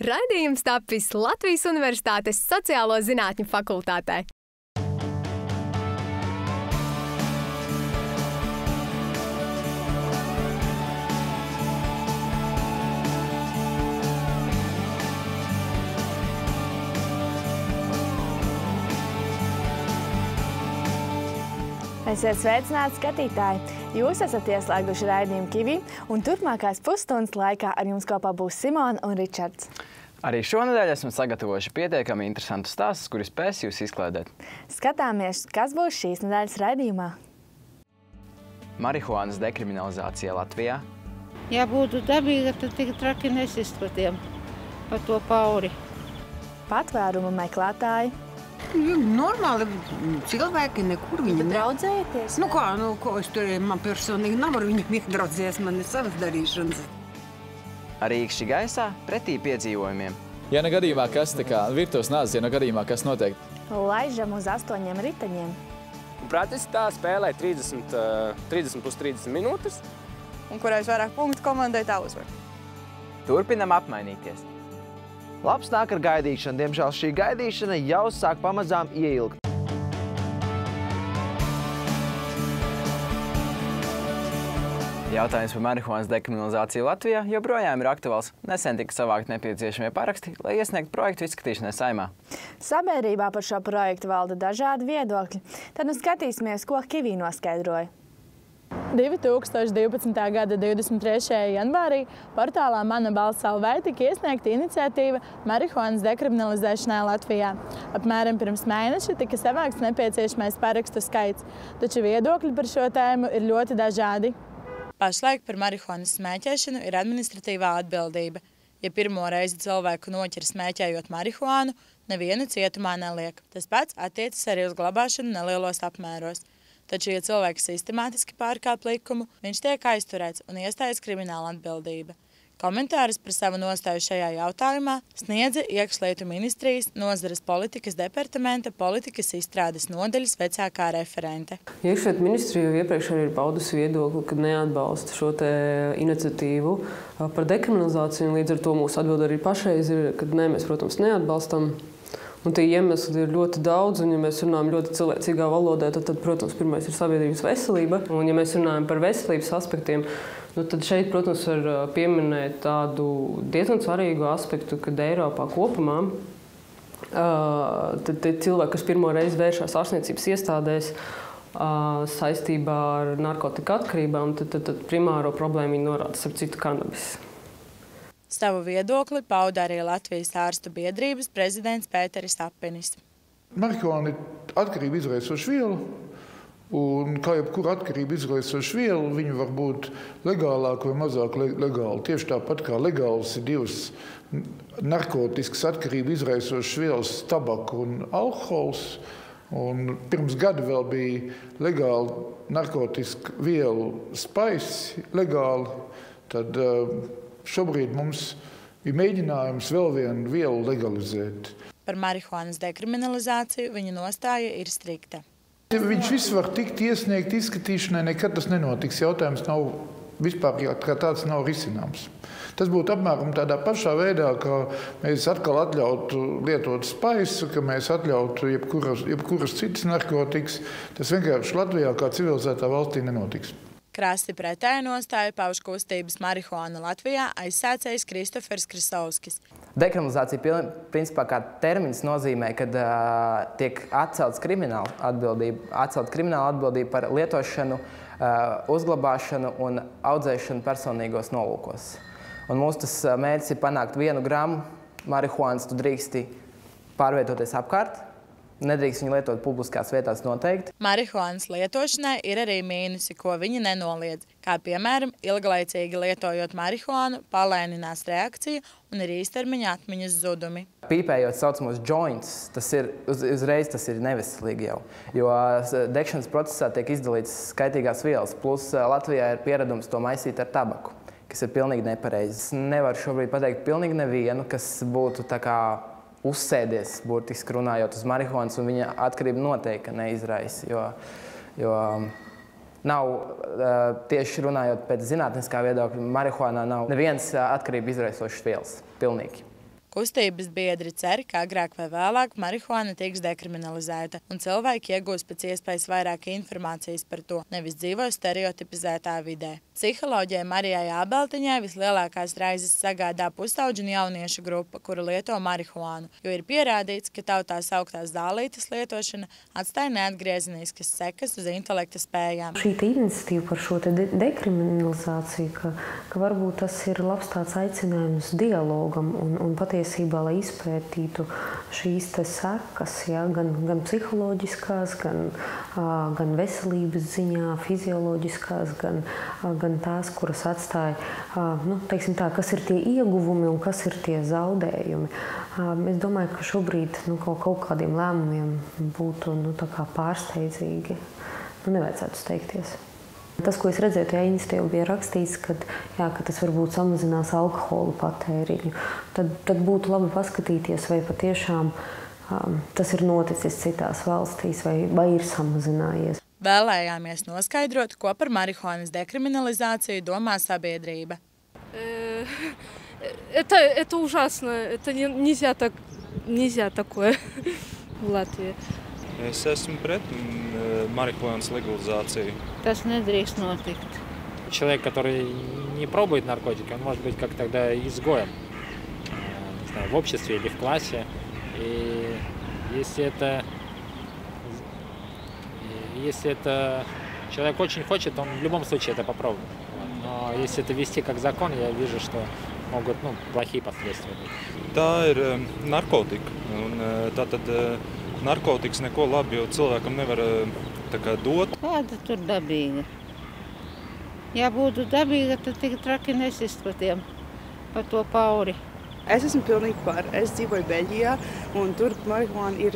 Raidījums tapis Latvijas Universitātes Sociālo zinātņu fakultātē. Esiet sveicināti, skatītāji! Jūs esat ieslēguši raidījumu Kivi, un turpmākās pusstundas laikā ar jums kopā būs Simona un Ričards. Arī šonedēļ esam sagatavojuši pietiekami interesantus stāstus, kuri spēs jūs izklaidēt. Skatāmies, kas būs šīs nedēļas raidījumā. Marihuānas dekriminalizācija Latvijā. Ja būtu dabīga, tad tik traki nesistu pa to pauri. Patvērumu meklētāji. Normāli cilvēki nekur viņi Draudzējaties? Ko es tur, man personīgi nevaru viņam iedraudzēties, man ir savas darīšanas. Arī īkšķi gaisā pretī piedzīvojumiem. Ja ne gadījumā kas virtuves nāzes, ja ne gadījumā kas notiek. Laižam uz 8 riteņiem. Praktiski tā spēlē 30 plus 30 minūtes. Un kurais vairāk punktu komandai tā uzvar. Turpinam apmainīties. Labs nāk ar gaidīšanu. Diemžēl šī gaidīšana jau sāk pamazām ieilgt. Jautājums par marihuānas dekriminalizāciju Latvijā joprojām ir aktuāls. Nesen tika savākt nepieciešamie paraksti, lai iesniegtu projektu izskatīšanai Saeimā. Sabiedrībā par šo projektu valda dažādi viedokļi. Tad nu skatīsimies, ko Kivī noskaidroja. 2012. gada 23. janvārī portālā Mana balss LV tika iesniegta iniciatīva marihuānas dekriminalizēšanai Latvijā. Apmēram pirms mēneša tika savākts nepieciešamais parakstu skaits, taču viedokļi par šo tēmu ir ļoti dažādi. Pašlaik par marihuānas smēķēšanu ir administratīvā atbildība. Ja pirmo reizi cilvēku noķer smēķējot marihuānu, nevienu cietumā neliek. Tas pats attiecas arī uz glabāšanu nelielos apmēros. Taču, ja cilvēks sistemātiski pārkāp likumu, viņš tiek aizturēts un iestājas krimināla atbildība. Komentārus par savu nostāju šajā jautājumā sniedza Iekšlietu ministrijas nozares politikas departamenta politikas izstrādes nodaļas vecākā referente. Iekšlietu ministrija jau iepriekš arī ir paudusi viedokli, ka neatbalsta šo te iniciatīvu par dekriminalizāciju, un līdz ar to mūsu atbilde arī pašreiz ir, ka nē, mēs, protams, neatbalstam. Un tie iemesli ir ļoti daudz, un ja mēs runājam ļoti cilvēcīgā valodā, tad, protams, pirmais ir sabiedrības veselība. Un ja mēs runājam par veselības aspektiem, tad šeit, protams, var pieminēt tādu diezgan svarīgu aspektu, kad Eiropā kopumā tad cilvēki, kas pirmo reizi vēršās ārstniecības iestādēs saistībā ar narkotika atkarībām, tad primāro problēmu viņi norāda starp citu kanabis. Savu viedokli pauda arī Latvijas ārstu biedrības prezidents Pēteris Apenis. Marihuāna ir atkarība izraisoša viela, un kā jebkura atkarība izraisoša viela, viņa var būt legālāka vai mazāk legāla. Tieši tāpat kā legāls ir divas narkotiskas atkarība izraisošas vielas, tabaka un alkohols. Un pirms gada vēl bija legāla narkotiska vielu spaiss, legāli, tad šobrīd mums ir mēģinājums vēl vienu vielu legalizēt. Par marihuānas dekriminalizāciju viņa nostāja ir strikta. Viņš viss var tikt iesniegt izskatīšanai, nekad tas nenotiks. Jautājums nav vispār kā tāds nav risināms. Tas būtu apmēram tādā pašā veidā, ka mēs atkal atļautu lietot spaisu, ka mēs atļautu jebkuras citas narkotikas. Tas vienkārši Latvijā kā civilizētā valstī nenotiks. Krasti pretēju nostāju pauž kustības marihuāna Latvijā aizsācējs Kristofers Krisovskis. Dekriminalizācija principā kā termins nozīmē, kad tiek atcelta krimināla atbildība par lietošanu, uzglabāšanu un audzēšanu personīgos nolūkos. Un mūsu tas mērķis ir panākt 1 gramu marihuānas, tu drīksti pārvietoties apkārt. Nedrīkst viņu lietot publiskās vietās noteikti. Marihuānas lietošanai ir arī mīnusi, ko viņi nenoliedz. Kā piemēram, ilglaicīgi lietojot marihuānu, palēninās reakcija un ir īstermiņa atmiņas zudumi. Pīpējot saucamos joints, uzreiz tas ir neveselīgi jau. Jo degšanas procesā tiek izdalīts skaitīgās vielas, plus Latvijā ir pieredums to maisīt ar tabaku, kas ir pilnīgi nepareizi. Nevaru šobrīd pateikt pilnīgi nevienu, kas būtu tā kā uzsēdies, burtiski runājot uz marihuānas, un viņa atkarība noteikti neizraisa, jo nav, tieši runājot pēc zinātniskā viedokļa, marihuānā nav nevienas atkarību izraisošas vielas, pilnīgi. Kustības biedri cer, ka agrāk vai vēlāk marihuāna tiks dekriminalizēta un cilvēki iegūs pēc iespējas vairāk informācijas par to, nevis dzīvo stereotipizētā vidē. Psiholoģijai Marijai Ābeltiņai vislielākās raizes sagādā pusaudžu un jauniešu grupa, kura lieto marihuānu, jo ir pierādīts, ka tautā sauktās zālītes lietošana atstāja neatgriezeniskas sekas uz intelekta spējām. Šī iniciatīva par šo dekriminalizāciju, ka varbūt tas ir labs tāds aicinājums dialogam un patiesībā, lai izpētītu šīs sekas, ja, gan psiholoģiskās, gan veselības ziņā, fizioloģiskās, gan tās, kuras atstāja, teiksim tā, kas ir tie ieguvumi un kas ir tie zaudējumi. Es domāju, ka šobrīd kaut kādiem lēmumiem būtu tā kā pārsteidzīgi. Nevajadzētu steigties. Tas, ko es redzēju, tajā iniciatīvā bija rakstīts, ka tas varbūt samazinās alkohola patēriņu. Tad būtu labi paskatīties, vai patiešām tas ir noticis citās valstīs vai ir samazinājies. Vēlējāmies noskaidrot, ko par marihuānas dekriminalizāciju domā sabiedrība. Это ужасно. Это нельзя такое в Латвии. Es esmu pret marihuānas legalizācию. Tas nedrīkst notikt. Человек, который не пробует наркотики, он может быть как тогда изгоем, не знаю, в обществе или в классе. И если это человек очень хочет, он в любом случае это попробует. Но если это вести как закон, я вижу, что могут плохие последствия быть. Tā ir narkotika. Tātad narkotikas neko labi, jo cilvēkam nevar dot. Kāda tur dabīga? Ja būtu dabīga, tad tik traki nesist pa to pauri. Es esmu pilnīgi par. Es dzīvoju Beļģijā, un tur marihuāna ir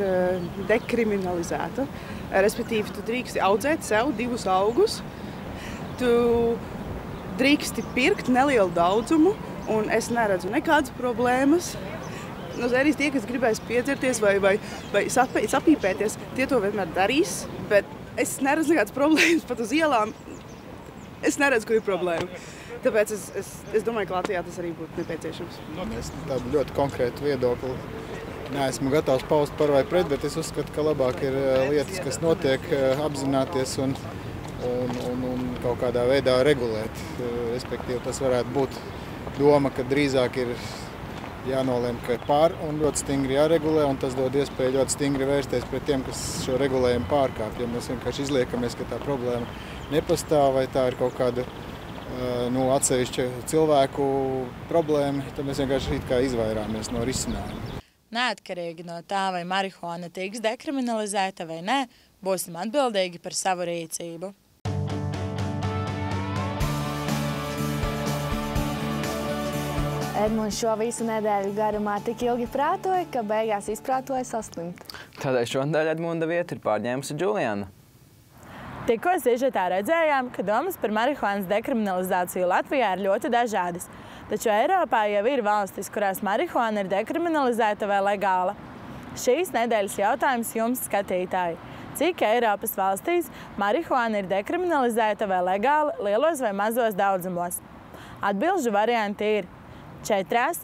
dekriminalizēta. Respektīvi, tu drīksti audzēt sev 2 augus, tu drīksti pirkt nelielu daudzumu, un es neredzu nekādas problēmas. No sērijas tie, kas gribēs piedzerties vai sapīpēties, tie to vienmēr darīs, bet es neredzu nekādas problēmas pat uz ielām. Es neredzu, kur ir problēma. Tāpēc es domāju, ka Latvijā tas arī būtu nepieciešams. Es tādu ļoti konkrētu viedokli neesmu gatavs paust par vai pret, bet es uzskatu, ka labāk ir lietas, kas notiek, apzināties un kaut kādā veidā regulēt. Respektīvi, tas varētu būt doma, ka drīzāk ir jānolem, ka pār un ļoti stingri jāregulē, un tas dod iespēju ļoti stingri vērsties pret tiem, kas šo regulējumu pārkāpj. Ja mēs vienkārši izliekamies, ka tā problēma nepastāv vai tā ir kaut kāda atsevišķa cilvēku problēma, tad mēs vienkārši izvairāmies no risinājuma. Neatkarīgi no tā, vai marihuāna tiks dekriminalizēta vai nē, būsim atbildīgi par savu rīcību. Edmunds šo visu nedēļu garumā tik ilgi prātoja, ka beigās izprātoja saslimt. Tādēļ šonadēļ Edmunda vietu ir pārņēmusi Džuliana. Tikko sižetā redzējām, ka domas par marihuānas dekriminalizāciju Latvijā ir ļoti dažādas. Taču Eiropā jau ir valstis, kurās marihuāna ir dekriminalizēta vai legāla. Šīs nedēļas jautājums jums, skatītāji. Cik Eiropas valstīs marihuāna ir dekriminalizēta vai legāla lielos vai mazos daudzumos? Atbilžu varianti ir 4,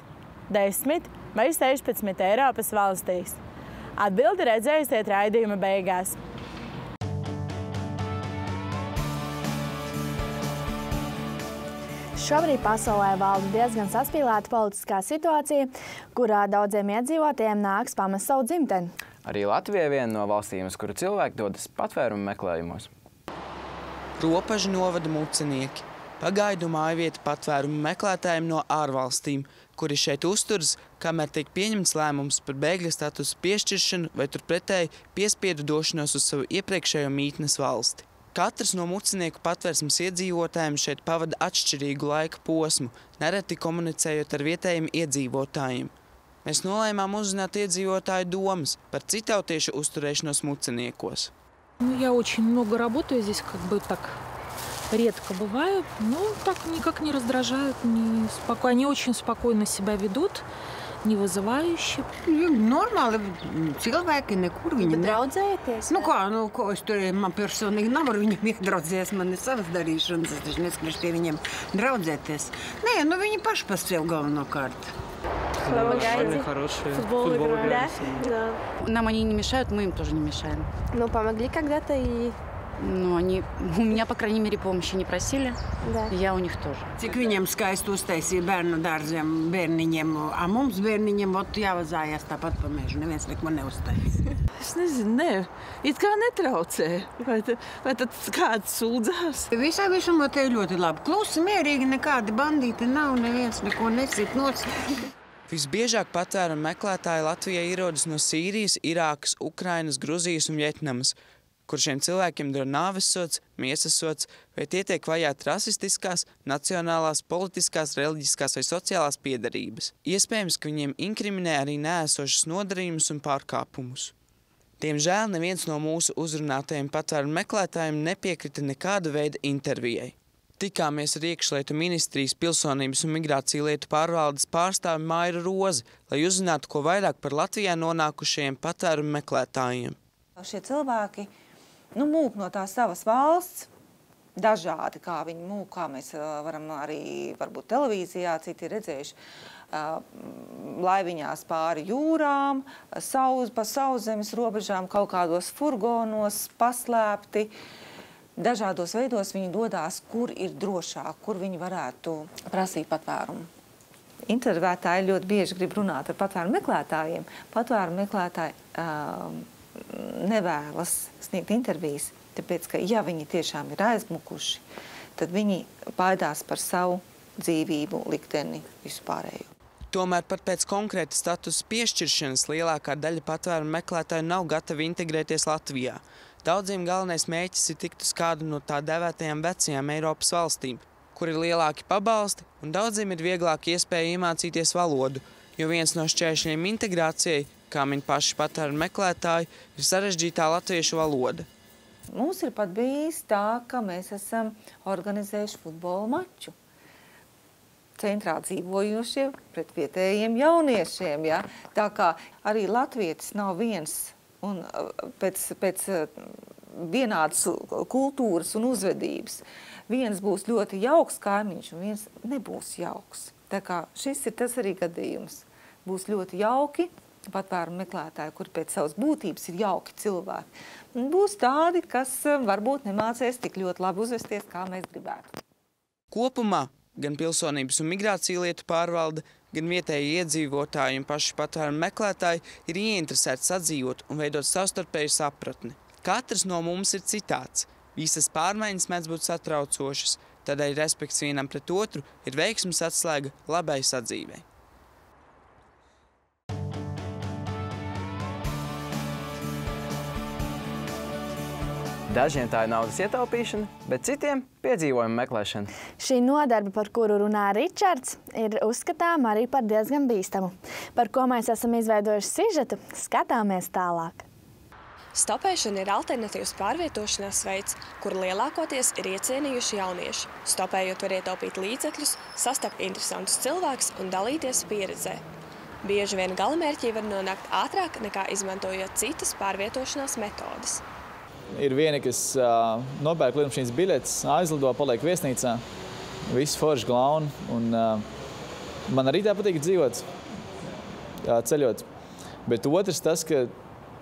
10 vai 16 Eiropas valstīs. Atbildi redzēsiet raidījuma beigās. Šobrīd pasaulē valda diezgan saspīlēta politiskā situācija, kurā daudziem iedzīvotājiem nāks pamest savu dzimteni. Arī Latvija ir viena no valstīm, uz kuru cilvēki dodas patvērumu meklējumos. Robežu novada mucenieki. Pagaidu mājvieta patvērumu meklētājiem no ārvalstīm, kuri šeit uzturas, kamēr tiek pieņemts lēmums par bēgļa statusu piešķiršanu vai turpretēji piespiedu došanos uz savu iepriekšējo mītnes valsti. Katrs no mucenieku patvērsmes iedzīvotājiem šeit pavada atšķirīgu laika posmu, nereti komunicējot ar vietējiem iedzīvotājiem. Mēs nolēmām uzzināt iedzīvotāju domas par citautiešu uzturēšanos muceniekos. Я очень много работаю здесь, так редко бываю, но так никак не раздражают, они очень спокойно себя ведут. Невызываюši. Normāli cilvēki, nekur viņi draudzēties? Ko es tur, man personīgi nav ar viņiem iedraudzēties, man ir savas darīšanas, es taču neskriešu pie viņiem draudzēties. Nē, viņi paši pa sev galvenokārt. Очень хорошие. Футбол играют. Да. Нам они не мешают, мы им тоже не мешаем. Ну, помогли когда-то и... Ну, они у меня, по крайней мере, помощи не просили. Да. Я у них тоже. Cik viņiem skaisti uztaisīja bērnu dārziem bērniņiem, a mums bērniņiem jāvazājās tāpat pa mežu. Neviens neko neuztaisīja. Es nezinu, ne. It kā netraucē. Vai tad kāds sūdzās? Visā visumā te ir ļoti labi. Klusi, mierīgi, nekādi bandīti nav, neviens neko nesit nost. Visbiežāk patvērumu meklētāji Latvijā ierodas no Sīrijas, Irākas, Ukrainas, Gruzijas un Vjetnamas, kur šiem cilvēkiem dara nāvessods, miesasods vai tie tiek vajāti rasistiskās, nacionālās, politiskās, reliģiskās vai sociālās piedarības. Iespējams, ka viņiem inkriminē arī neesošas nodarījumus un pārkāpumus. Diemžēl neviens no mūsu uzrunātajiem patvērumu meklētājiem nepiekrita nekāda veida intervijai. Tikāmies ar iekšlietu ministrijas pilsonības un migrāciju lietu pārvaldes pārstāvi Mairu Rozi, lai uzzinātu, ko vairāk par Latvijā nonākušajiem patvērumu meklētājiem. Šie cilvēki mūk no tās savas valsts, dažādi, kā viņi mūk, kā mēs varam arī, varbūt televīzijā, citi redzējuši, laiviņās pāri jūrām, pa sauszemes robežām, kaut kādos furgonos, paslēpti. Dažādos veidos viņi dodās, kur ir drošāk, kur viņi varētu prasīt patvērumu. Intervētāji ļoti bieži grib runāt ar patvērumu meklētājiem. Patvērumu meklētāji nevēlas sniegt intervijas, tāpēc, ka ja viņi tiešām ir aizmukuši, tad viņi baidās par savu dzīvību, likteni, vispārējo. Tomēr pat pēc konkrēta statusa piešķiršanas lielākā daļa patvērumu meklētāju nav gatavi integrēties Latvijā. Daudziem galvenais mērķis ir tikt uz kādu no tā dēvētajām vecajām Eiropas valstīm, kur ir lielāki pabalsti un daudziem ir vieglāk iespēja iemācīties valodu, jo viens no šķēršļiem integrācijai, kā min paši patvērumu meklētāji, ir sarežģītā latviešu valoda. Mums ir pat bijis tā, ka mēs esam organizējuši futbola maču. Centrā dzīvojošie pret vietējiem jauniešiem. Ja? Tā kā arī latvietis nav viens un pēc vienādas kultūras un uzvedības. Viens būs ļoti jauks kaimiņš un viens nebūs jauks. Tā kā šis ir tas arī gadījums. Būs ļoti jauki patvērumu meklētāji, kuri pēc savas būtības ir jauki cilvēki. Un būs tādi, kas varbūt nemācēs tik ļoti labi uzvesties, kā mēs gribētu. Kopumā gan pilsonības un migrāciju lietu pārvalde, gan vietēji iedzīvotāji un paši patvērumu meklētāji ir ieinteresēti sadzīvot un veidot savstarpēju sapratni. Katrs no mums ir citāds. Visas pārmaiņas mēdz būt satraucošas, tādēļ respekts vienam pret otru ir veiksmes atslēga labai sadzīvei. Dažiem tā ir naudas ietaupīšana, bet citiem piedzīvojuma meklēšana. Šī nodarbe, par kuru runā Ričards, ir uzskatām arī par diezgan bīstamu. Par ko mēs esam izveidojuši sižetu, skatāmies tālāk. Stopēšana ir alternatīvs pārvietošanās veids, kur lielākoties ir iecienījuši jaunieši. Stopējot var ietaupīt līdzekļus, sastapt interesantus cilvēkus un dalīties pieredzē. Bieži vien galamērķī var nonākt ātrāk nekā izmantojot citas pārvietošanās metodes. Ir vieni, kas nopērk lidmašīnas biļetes, aizlido, paliek viesnīcā, viss forši glauni. Man arī tā patīk dzīvot, ceļot. Bet otrs tas, ka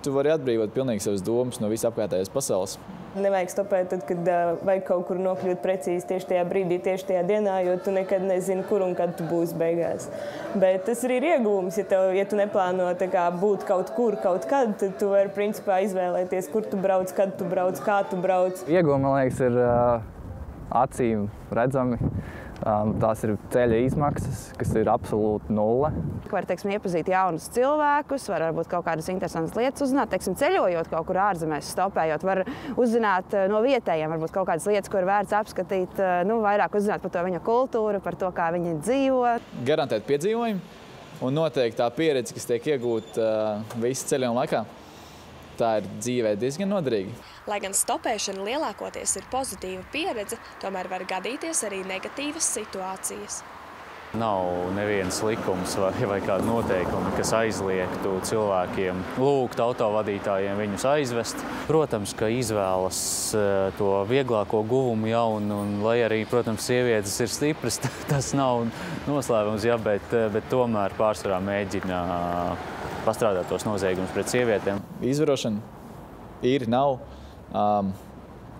tu vari atbrīvot pilnīgi savas domas no visapkārtējās pasaules. Nevajag stopēt tad, kad vajag kaut kur nokļūt precīzi tieši tajā brīdī, tieši tajā dienā, jo tu nekad nezini, kur un kad tu būsi beigās. Bet tas arī ir ieguvums, ja tu neplāno būt kaut kur, kaut kad, tad tu vari principā izvēlēties, kur tu brauc, kad tu brauc, kā tu brauc. Ieguvumi, man liekas, ir acīm redzami. Tās ir ceļa izmaksas, kas ir absolūti nulle. Var, iepazīt jaunus cilvēkus, var varbūt kaut kādas interesantas lietas uzzināt. Ceļojot kaut kur ārzemēs, stopējot, var uzzināt no vietējiem, varbūt kaut kādas lietas, ko ir vērts apskatīt, vairāk uzzināt par to viņa kultūru, par to, kā viņi dzīvo. Garantēt piedzīvojumi un noteikti tā pieredze, kas tiek iegūta visu ceļojumu laikā. Tā ir dzīvē diezgan noderīga. Lai gan stopēšana lielākoties ir pozitīva pieredze, tomēr var gadīties arī negatīvas situācijas. Nav nevienas likums vai kāda noteikuma, kas aizliegtu cilvēkiem lūgt autovadītājiem viņus aizvest. Protams, ka izvēlas to vieglāko guvumu jaunu, un lai arī, protams, sievietes ir stipras, tas nav noslēpums, ja, bet tomēr pārsvarā mēģina pastrādāt tos noziegumus pret sievietēm. Izvarošana ir, nav.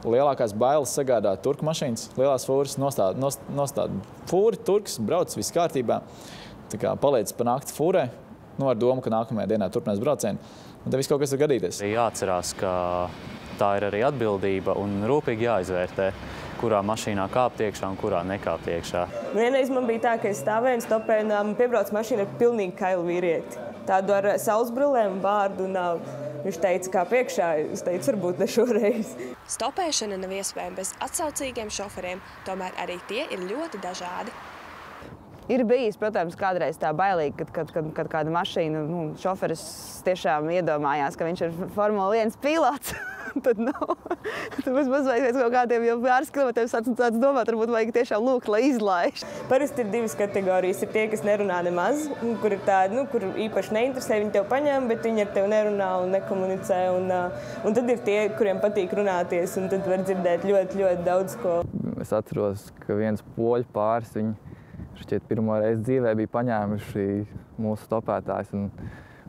Lielākās bailes sagādā turku mašīnas, lielās fūras, nostāda fūri, turks, brauc, viss kārtībā. Tā kā paliec pa nakti fūrē, ar domu, ka nākamajā dienā turpinās braucienu. Un tad viss kaut kas var gadīties. Jāatcerās, ka tā ir arī atbildība un rūpīgi jāizvērtē, kurā mašīnā kāpt iekšā un kurā nekāpt iekšā. Vienreiz man bija tā, ka es stāvēju un stopēju, un piebrauc mašīna ar pilnīgi kailu vīrieti. Tādu ar saulesbrillēm, bārdu un viņš teica, kā priekšā, es teicu, varbūt ne šoreiz. Stopēšana nav iespējama bez atsaucīgiem šoferiem, tomēr arī tie ir ļoti dažādi. Ir bijis, protams, kādreiz tā bailīgi, kad kāda mašīna šoferis tiešām iedomājās, ka viņš ir Formula 1 pilots. Tad nav. Tad maz vajag pēc kaut kādiem jau pāris kilometriem sāc domāt, varbūt vajag tiešām lūgt, lai izlaiž. Parasti ir divas kategorijas. Ir tie, kas nerunā nemaz, kur ir tādi, kur īpaši neinteresē, viņi tev paņem, bet viņi ar tevi nerunā un nekomunicē. Un tad ir tie, kuriem patīk runāties, un tad var dzirdēt ļoti, ļoti daudz ko. Es atceros, ka viens poļu pāris, viņi šķiet pirmo reizi dzīvē bija paņēmuši mūsu stopētājs.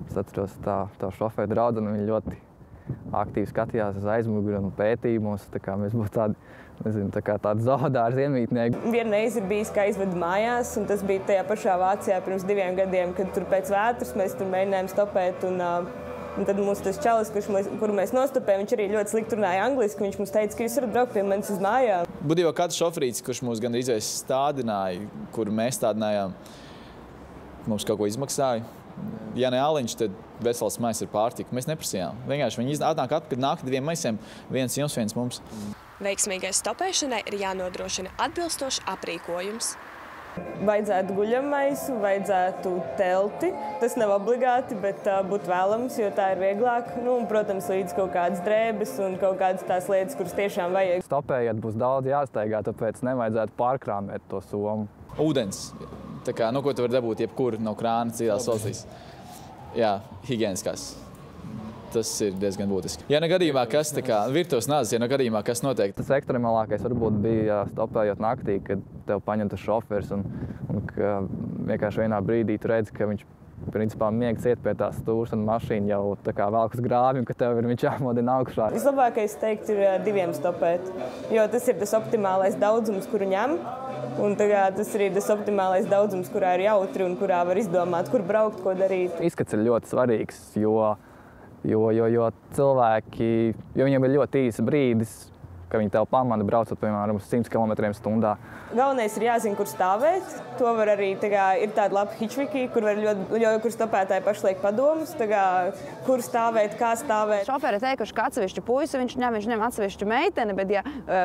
Es atceros tā šofēra draudzene, viņa ļoti aktīvi skatījās uz aizmuguri un pētīja mūs. Mēs būtu tādi, nezinu, tādi zoodārzi iemītnieki. Vienreiz ir bijis, kā izveda mājās, un tas bija tajā pašā Vācijā pirms 2 gadiem, kad tur pēc vētras mēs tur mēģinājām stopēt. Un tad mums tas čalis, kuru mēs nostopējām, viņš arī ļoti slikti runāja angliski. Viņš mums teica, ka jūs varat braukt pie manis uz mājām. Būtībā kāds šoferītis, kurš mūs gandrīz stādināja, kuru mēs stādinājām, mums kaut ko izmaksāja. Ja ne aliņš, tad vesels maiss ar pārtiku. Mēs neprasījām. Vienkārši viņi atnāk, kad nāk 2 maisiem, viens jums, viens mums. Veiksmīgai stopēšanai ir jānodrošina atbilstošs aprīkojums. Vajadzētu guļamaisu, vajadzētu telti. Tas nav obligāti, bet būtu vēlams, jo tā ir vieglāk. Un, protams, līdz kaut kādas drēbes un kaut kādas tās lietas, kuras tiešām vajag. Stopējot būs daudz jāsteigā, tāpēc nevajadzētu pārkrāmēt to somu. Ūdens. Tā kā, ko tu vari dabūt jebkur no krāna citās valstīs. Jā, higiēniskās. Tas ir diezgan būtiski. Ja ne gadījumā kas, virtuves nāzes, ja ne gadījumā kas notiek. Tas ekstremālākais varbūt bija stopējot naktī, kad tev paņem tas šoferis un ka vienkārši vienā brīdī tu redzi, ka viņš principā miega ciet pie tās stūras un mašīna jau velk uz grāvju, ka tev viņš jāmodina augšā. Vislabākais teikt ir 2 stopēt, jo tas ir tas optimālais daudzums, kuru ņem. Un tas ir tas optimālais daudzums, kurā ir jautri un kurā var izdomāt, kur braukt, ko darīt. Izskats ir ļoti svarīgs, jo cilvēki, jo viņiem ir ļoti īsa brīdis, ka viņi tev pamana braucot, piemēram, 100 km/h. Galvenais ir jāzina, kur stāvēt. To var arī, ir tāda laba hitchviki, kur stopētāji paši liek padomus, kur stāvēt, kā stāvēt. Šoferi ir teikuši, ka atsevišķu puisi viņš ņem atsevišķu meiteni, bet ja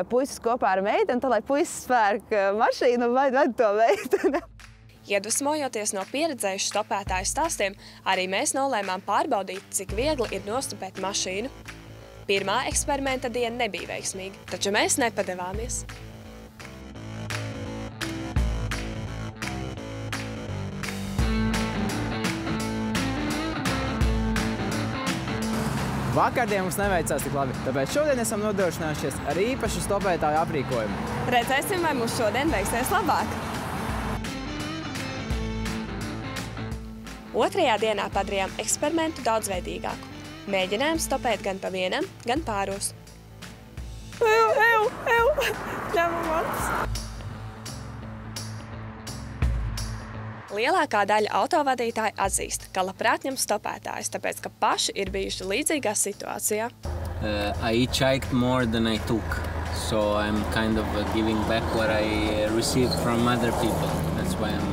puisis kopā ar meiteni, tad lai puisis spērk mašīnu un ved to meiteni. Iedvesmojoties no pieredzējušu stopētāju stāstiem, arī mēs nolēmām pārbaudīt, cik viegli ir nostopēt mašīnu. Pirmā eksperimenta diena nebija veiksmīga, taču mēs nepadevāmies. Vakardien mums neveicās tik labi, tāpēc šodien esam nodrošinājušies ar īpašu stopētāju aprīkojumu. Redzēsim, vai mums šodien veiksies labāk. Otrajā dienā padarījām eksperimentu daudzveidīgāku. Mēģinājām stopēt gan pa vienam, gan pāros. Ņemu manis! Lielākā daļa autovadītāju atzīst, ka labprāt ņem stopētājus, tāpēc, ka paši ir bijuši līdzīgā situācijā. I hitchhiked more than I took, so I'm kind of giving back what I received from other people. That's why I'm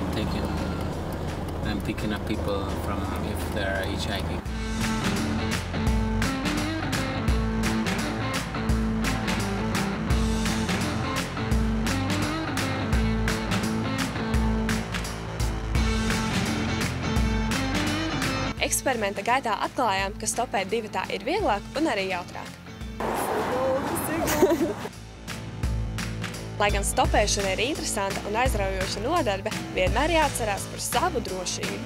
picking up people from if they're hitchhiking. Eksperimenta gaitā atklājām, ka stopēt divatā ir vieglāk un arī jautrāk. Lai gan stopēšana ir interesanta un aizraujoša nodarbe, vienmēr jāatcerās par savu drošību.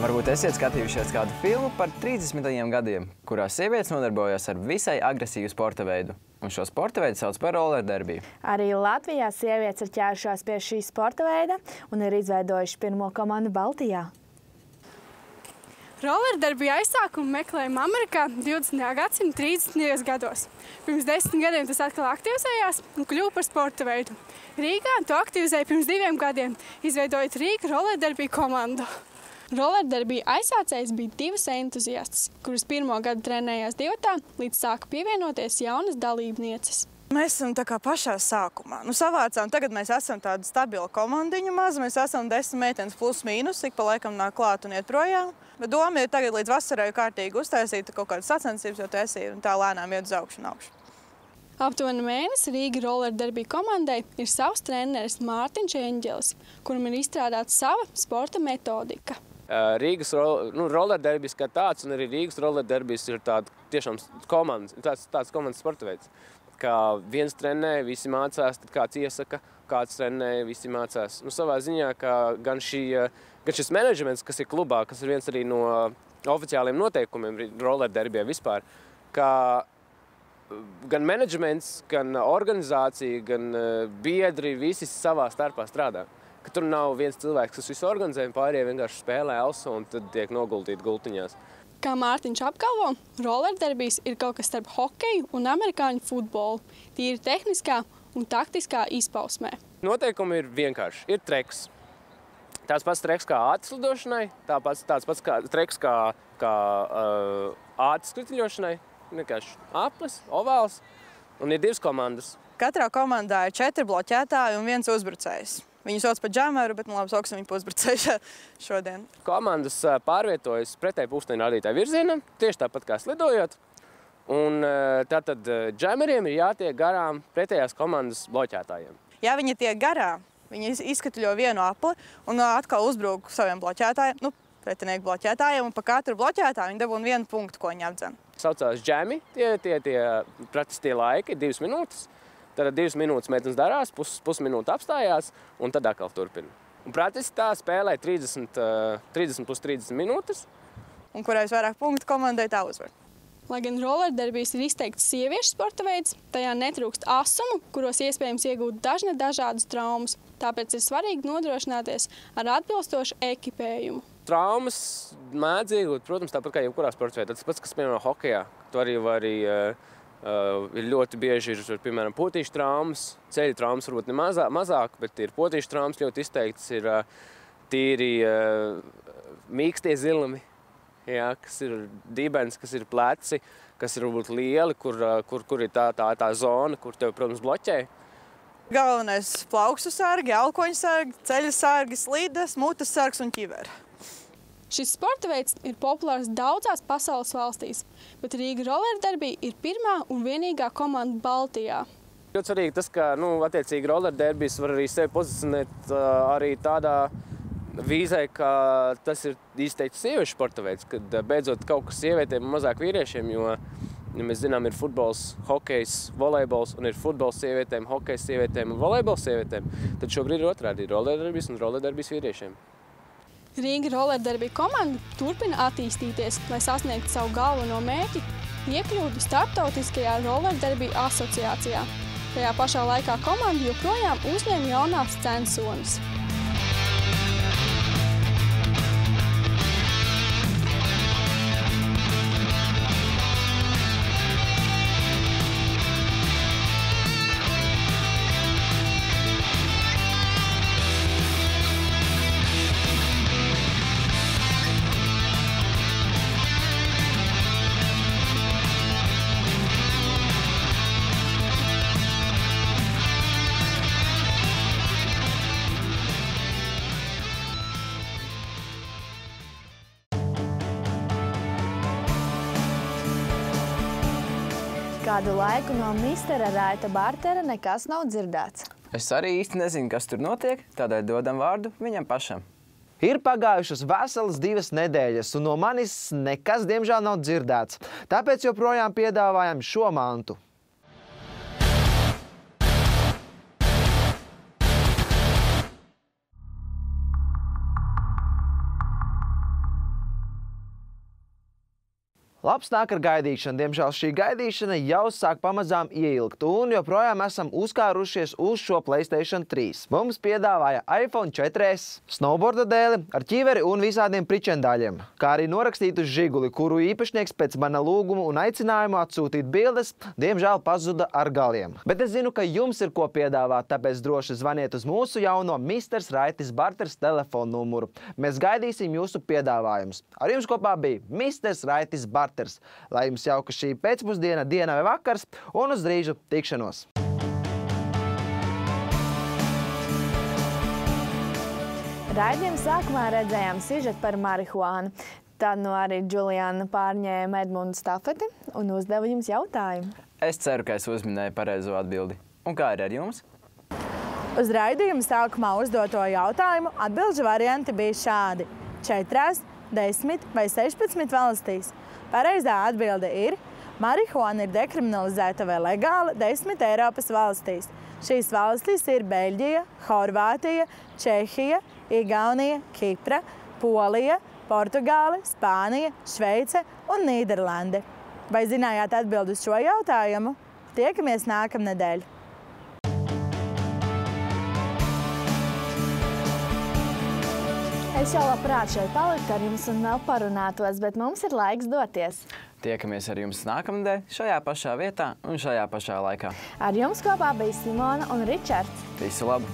Varbūt esiet skatījušies kādu filmu par 30. gadiem, kurā sievietes nodarbojās ar visai agresīvu sporta veidu. Un šo sporta veidu sauc par rollerderbiju. Arī Latvijā sievietes ir ķērušās pie šī sporta veida un ir izveidojuši pirmo komandu Baltijā. Rollerderbiju aizsākumu meklējām Amerikā 20. gadsimta 30. gados. Pirms 10 gadiem tas atkal aktivizējās un kļuva par sporta veidu. Rīgā to aktivizēja pirms 2 gadiem, izveidojot Rīga rollerderbiju komandu. Rollerderbiju aizsācējs bija 2 entuziastas, kuras 1. gadu trenējās divatā, līdz sāka pievienoties jaunas dalībnieces. Mēs esam tā kā pašā sākumā. Savācām, tagad mēs esam tāda stabila komandiņa maza, mēs esam 10 meitenes plus mīnus, ik pa laikam nāk klāt un iet projām. Bet doma ir tagad līdz vasarai kārtīgi uztaisīt kaut kādas sacensības, jo tu esi un tā lēnām iet uz augšu un augšu. Aptuveni mēnesi Rīga rollerderbiju komandai ir savs treneris Mārtiņš Eņģelis, kuram ir izstrādāta sava sporta metodika. Rīgas rollerderbijs kā tāds un arī Rīgas rollerderbijs ir tāds komandas sporta veids. Kā viens trenē, visi mācās, tad kāds iesaka, kāds trenē, visi mācās. Savā ziņā, ka gan šis menedžments, kas ir klubā, kas ir viens arī no oficiāliem noteikumiem rollerderbijā vispār, ka gan menedžments, gan organizācija, gan biedri visi savā starpā strādā. Ka tur nav viens cilvēks, kas visu organizē, un pārējie vienkārši spēlē elsu un tad tiek noguldīti gultiņās. Kā Mārtiņš apgalvo, rollerderbijs ir kaut kas starp hokeju un amerikāņu futbolu, tīri tehniskā un taktiskā izpausmē. Noteikumi ir vienkārši. Ir treks. Tāds pats treks kā ātras lidošanai, tāds pats treks kā ātras skrituļošanai, vienkārši aplis, ovāls, un ir 2 komandas. Katrā komandā ir 4 bloķētāji un 1 uzbrucējs. Viņu sauc par džameru, bet labi sauksim viņu par uzbrucēju šodien. Komandas pārvietojas pretēji pulksteņa rādītāja virzienam, tieši tāpat kā slidojot. Un tātad džameriem ir jātiek garām pretējās komandas bloķētājiem. Ja viņi tiek garām, viņi izskatuļo vienu apli un atkal uzbrūk saviem bloķētājiem, pretinieku bloķētājiem, un pa katru bloķētāju viņi dabūna 1 punktu, ko viņi apdzen. Saucās džemi, tie laiki, 2 minūtes. Tad 2 minūtes meitenes darās, pusminūte apstājās, un tad atkal turpina. Un praktiski tā spēlē 30 plus 30 minūtes. Un kurais vairāk punktu komandai tā uzvar. Lai gan rollerderbijs ir izteikts sieviešu sporta veids, tajā netrūkst asumu, kuros iespējams iegūt dažādas traumas. Tāpēc ir svarīgi nodrošināties ar atbilstošu ekipējumu. Traumas mēdz iegūt, protams, tāpat kā jebkurā sporta veidā. Tas pats, kas piemēram hokejā. Tu arī vari ir ļoti bieži ir, piemēram, potīšu traumas, ceļu traumas varbūt ne mazāk, bet ir potīšu traumas ļoti izteikts, ir tīri mīkstie zilumi, kas ir dibens, kas ir pleci, kas ir varbūt lieli, kur ir tā zona, kur tev, protams, bloķē. Galvenais plaukstu sargi, alkoņu sargi, ceļa sargi, slīdes, mutes sargs un ķiveri. Šis sporta veids ir populārs daudzās pasaules valstīs, bet Rīga rollerderbija ir pirmā un vienīgā komanda Baltijā. Ļoti svarīgi tas, ka attiecīgi rollerderbijs var arī sevi pozicionēt arī tādā vīzē, ka tas ir izteikti sieviešu sporta veids, kad beidzot kaut kas sievietēm un mazāk vīriešiem, jo mēs zinām, ir futbols, hokejs, volejbols un ir futbols sievietēm, hokejs sievietēm un volejbols sievietēm. Tad šobrīd ir otrādi rollerderbijs un rollerderbijs vīriešiem. Rīga rollerderbiju komanda turpina attīstīties, lai sasniegtu savu galveno mērķi – iekļūt starptautiskajā rollerderbiju asociācijā. Tajā pašā laikā komanda joprojām uzņem jaunās censonis. Kādu laiku no mistera Raita Bartera nekas nav dzirdēts. Es arī īsti nezinu, kas tur notiek, tādēļ dodam vārdu viņam pašam. Ir pagājušas veselas 2 nedēļas, un no manis nekas, diemžēl, nav dzirdēts. Tāpēc joprojām piedāvājam šo mantu. Labs nāk ar gaidīšanu. Diemžēl šī gaidīšana jau sāk pamazām ieilgt, un joprojām esam uzkārušies uz šo PlayStation 3. Mums piedāvāja iPhone 4S, snowboarda dēli ar ķiveri un visādiem pričendāļiem, kā arī norakstītu žiguli, kuru īpašnieks pēc mana lūguma un aicinājuma atsūtīt bildes, diemžēl pazuda ar galiem. Bet es zinu, ka jums ir ko piedāvāt, tāpēc droši zvaniet uz mūsu jauno Mr. Raitis Barters telefonu numuru. Mēs gaidīsim jūsu piedāvājumus. Ar jums kopā bija Mr. Raitis Barters. Lai jums jauka šī pēcpusdiena, diena vai vakars, un uz drīžu tikšanos! Raidījuma sākumā redzējām sižetu par marihuānu. Tad nu arī Džuliāna pārņēma Edmundu stafeti un uzdeva jums jautājumu. Es ceru, ka es uzminēju pareizo atbildi. Un kā ir ar jums? Uz raidījuma sākumā uzdoto jautājumu atbilžu varianti bija šādi. 4, 10 vai 16 valstīs. Pareizā atbilde ir: marihuāna ir dekriminalizēta vai legāla 10 Eiropas valstīs. Šīs valstis ir Beļģija, Horvātija, Čehija, Igaunija, Kipra, Polija, Portugāle, Spānija, Šveice un Nīderlande. Vai zinājāt atbildi uz šo jautājumu? Tiekamies nākamnedēļ! Es jau labprāt šeit paliktu ar jums un vēl parunātos, bet mums ir laiks doties. Tiekamies ar jums nākamnedēļ, šajā pašā vietā un šajā pašā laikā. Ar jums kopā bija Simona un Ričards. Visu labu!